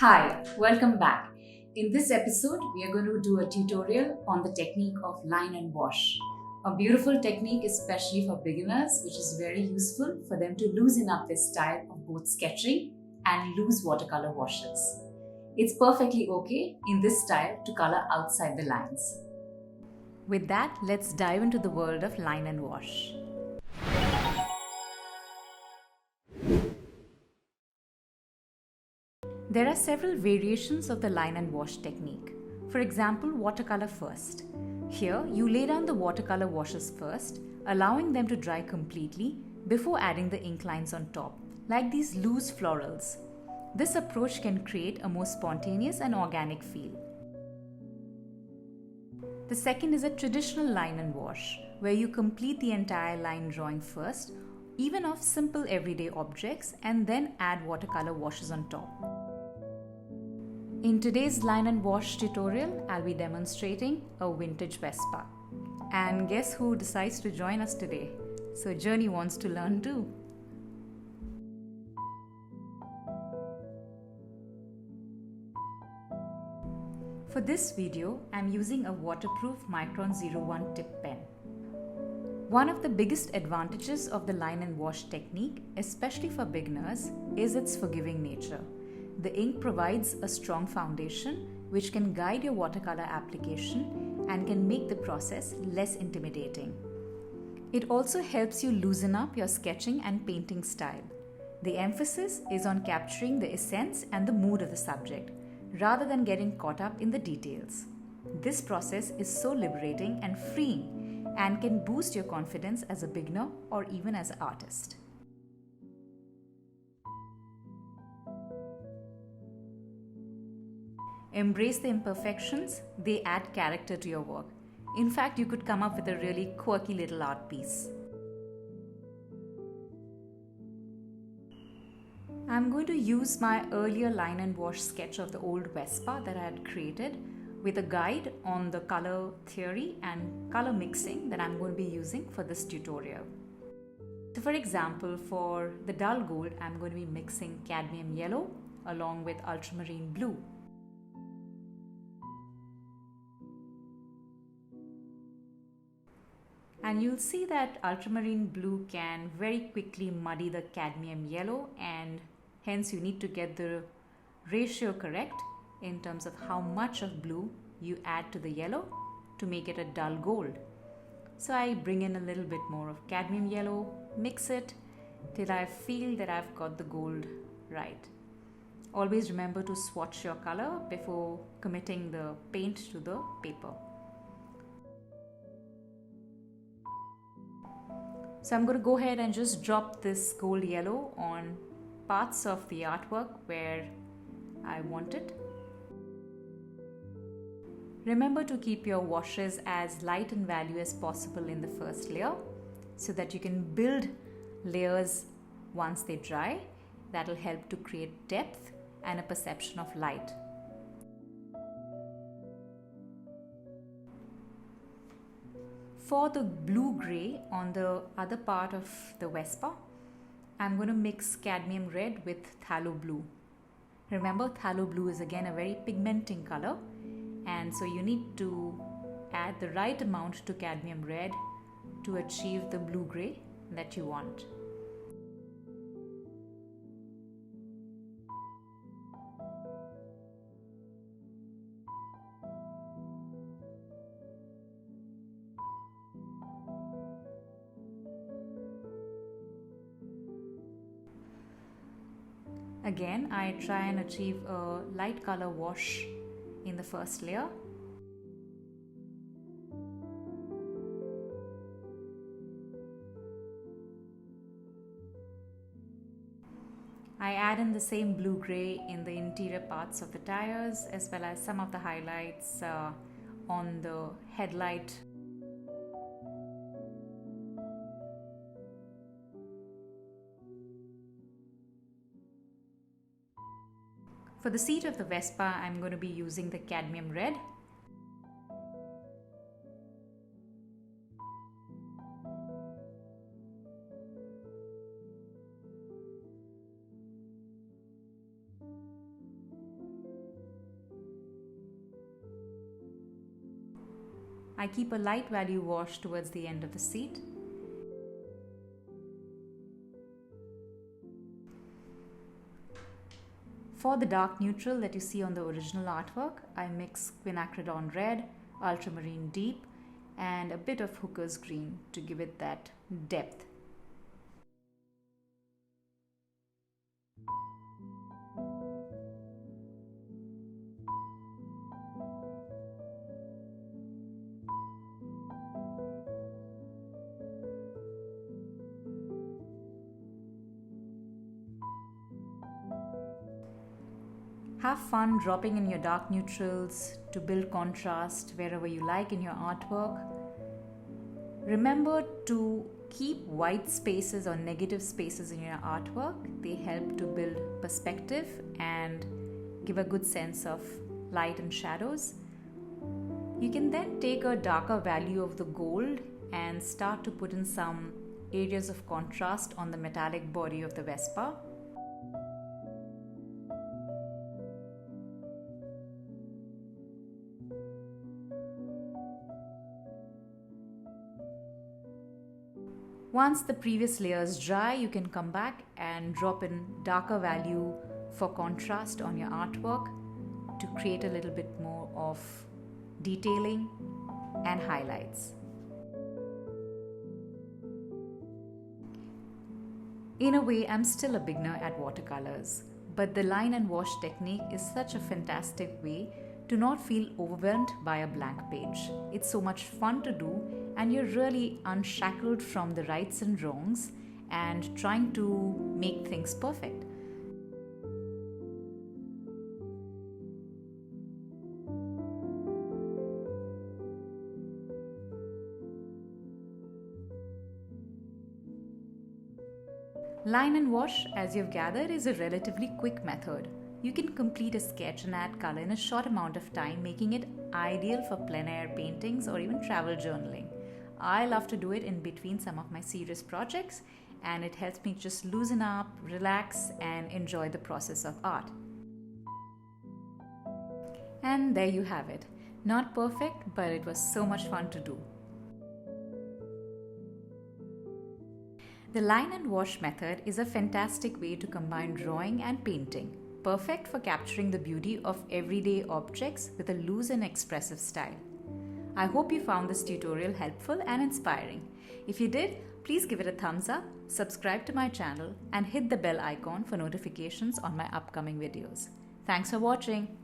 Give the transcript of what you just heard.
Hi, welcome back. In this episode, we are going to do a tutorial on the technique of line and wash. A beautiful technique, especially for beginners, which is very useful for them to loosen up their style of both sketching and loose watercolor washes. It's perfectly okay in this style to color outside the lines. With that, let's dive into the world of line and wash. There are several variations of the line and wash technique. For example, watercolor first. Here, you lay down the watercolor washes first, allowing them to dry completely before adding the ink lines on top, like these loose florals. This approach can create a more spontaneous and organic feel. The second is a traditional line and wash, where you complete the entire line drawing first, even of simple everyday objects, and then add watercolor washes on top. In today's line and wash tutorial, I'll be demonstrating a vintage Vespa. And guess who decides to join us today? So Journey wants to learn too. For this video, I'm using a waterproof Micron 01 tip pen. One of the biggest advantages of the line and wash technique, especially for beginners, is its forgiving nature. The ink provides a strong foundation which can guide your watercolor application and can make the process less intimidating. It also helps you loosen up your sketching and painting style. The emphasis is on capturing the essence and the mood of the subject, rather than getting caught up in the details. This process is so liberating and freeing and can boost your confidence as a beginner or even as an artist. Embrace the imperfections, they add character to your work. In fact, you could come up with a really quirky little art piece. I'm going to use my earlier line and wash sketch of the old Vespa that I had created with a guide on the color theory and color mixing that I'm going to be using for this tutorial. So for example, for the dull gold, I'm going to be mixing cadmium yellow along with ultramarine blue. And you'll see that ultramarine blue can very quickly muddy the cadmium yellow, and hence you need to get the ratio correct in terms of how much of blue you add to the yellow to make it a dull gold. So I bring in a little bit more of cadmium yellow, mix it till I feel that I've got the gold right. Always remember to swatch your color before committing the paint to the paper. So I'm going to go ahead and just drop this gold yellow on parts of the artwork where I want it. Remember to keep your washes as light in value as possible in the first layer so that you can build layers once they dry. That'll help to create depth and a perception of light. For the blue-gray on the other part of the Vespa, I'm going to mix cadmium red with phthalo blue. Remember, phthalo blue is again a very pigmenting color, and so you need to add the right amount to cadmium red to achieve the blue-gray that you want. Again, I try and achieve a light color wash in the first layer. I add in the same blue-gray in the interior parts of the tires as well as some of the highlights on the headlight. For the seat of the Vespa, I'm going to be using the cadmium red. I keep a light value wash towards the end of the seat. For the dark neutral that you see on the original artwork, I mix quinacridone red, ultramarine deep, and a bit of hooker's green to give it that depth. Have fun dropping in your dark neutrals to build contrast wherever you like in your artwork. Remember to keep white spaces or negative spaces in your artwork. They help to build perspective and give a good sense of light and shadows. You can then take a darker value of the gold and start to put in some areas of contrast on the metallic body of the Vespa. Once the previous layers dry, you can come back and drop in darker value for contrast on your artwork to create a little bit more of detailing and highlights. In a way, I'm still a beginner at watercolors, but the line and wash technique is such a fantastic way to not feel overwhelmed by a blank page. It's so much fun to do, and you're really unshackled from the rights and wrongs and trying to make things perfect. Line and wash, as you've gathered, is a relatively quick method. You can complete a sketch and add color in a short amount of time, making it ideal for plein air paintings or even travel journaling. I love to do it in between some of my serious projects, and it helps me just loosen up, relax, and enjoy the process of art. And there you have it. Not perfect, but it was so much fun to do. The line and wash method is a fantastic way to combine drawing and painting, perfect for capturing the beauty of everyday objects with a loose and expressive style. I hope you found this tutorial helpful and inspiring. If you did, please give it a thumbs up, subscribe to my channel, and hit the bell icon for notifications on my upcoming videos. Thanks for watching.